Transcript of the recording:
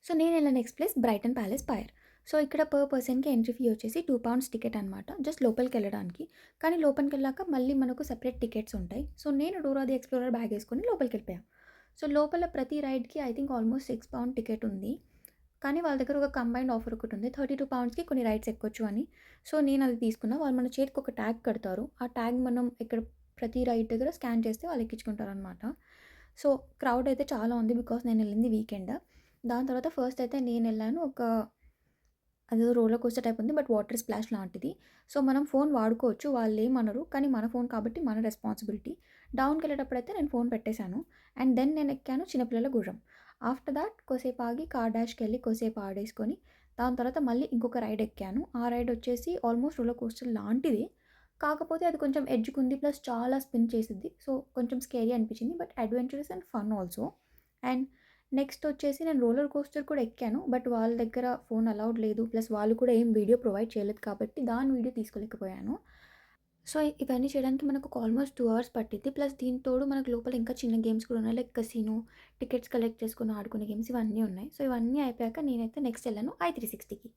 So నేనెళ్ళిన next place Brighton palace spire. So ఇక్కడ per పర్సన్‌కి ఎంట్రీ ఫీ వచ్చేసి £2 టికెట్ అనమాట. జస్ట్ లోపలికెళ్ళడానికి. కానీ లోపలికెళ్ళాక మళ్ళీ మనకు సెపరేట్ టికెట్స్ ఉంటాయి. సో నేను డోరా ది ఎక్స్‌ప్లోరర్ బ్యాగేసుకొని లోపలికెళ్ళిపోయా. సో లోపల ప్రతి రైడ్‌కి ఐ థింక్ ఆల్మోస్ట్ £6 టికెట్ ఉంది. కానీ వాళ్ళ దగ్గర ఒక కంబైన్డ్ ఆఫర్ ఒకటుంది. £32కి కొన్ని రైడ్స్ ఎక్కొచ్చు అని. సో నేనది తీసుకున్నా. వాళ్ళు మన చేతికి ఒక ట్యాగ్ కడతారు. ఆ ట్యాగ్ మనం ఇక్కడ ప్రతి రైడ్ దగ్గర స్కాన్ చేస్తే వాళ్ళు ఎక్కించుకుంటారనమాట. సో క్రౌడ్ అయితే చాలా ఉంది. బికాజ్ నేనెళ్ళింది వీకెండ్. దాని తర్వాత ఫస్ట్ అయితే నేనెళ్ళాను. అదేదో రోలర్ కోస్టర్ టైప్ ఉంది. బట్ వాటర్ స్ప్లాష్ లాంటిది. సో మనం ఫోన్ వాడుకోవచ్చు. వాళ్ళేమనరు. కానీ మన ఫోన్ కాబట్టి మన రెస్పాన్సిబిలిటీ. డౌన్‌కెళ్ళేటప్పుడైతే నేను ఫోన్ పెట్టేశాను. అండ్ దెన్ నేనెక్కాను చిన్నపిల్లల గుర్రం. ఆఫ్టర్ థాట్ కొద్దిసేపు ఆగి కార్ డాష్‌కెళ్ళి కొద్దిసేపు ఆడేసుకొని, దాని తర్వాత మళ్ళీ ఇంకొక రైడ్ ఎక్కాను. ఆ రైడ్ వచ్చేసి ఆల్మోస్ట్ రోలర్ కోస్టర్ లాంటిదే. కాకపోతే అది కొంచెం ఎడ్జ్‌కుంది. ప్లస్ చాలా స్పిన్ చేసిద్ది. సో కొంచెం స్కేరీ అనిపించింది. But adventurous and fun also. And next వచ్చేసి నేను రోలర్ కోస్టర్ కూడా ఎక్కాను. బట్ వాళ్ళ దగ్గర ఫోన్ అలౌడ్ లేదు. ప్లస్ వాళ్ళు కూడా ఏం వీడియో ప్రొవైడ్ చేయలేదు కాబట్టి దాని వీడియో తీసుకోలేకపోయాను. సో ఇవన్నీ చేయడానికి మనకు ఒక ఆల్మోస్ట్ 2 అవర్స్ పట్టిద్ది. ప్లస్ దీనికి తోడు మనకు లోపల ఇంకా చిన్న గేమ్స్ కూడా ఉన్నాయి. లైక్ కసినో, టికెట్స్ కలెక్ట్ చేసుకొని ఆడుకునే గేమ్స్ ఇవన్నీ ఉన్నాయి. సో ఇవన్నీ అయిపోయాక నేనైతే నెక్స్ట్ ఎళ్ళాను ఐ360కి.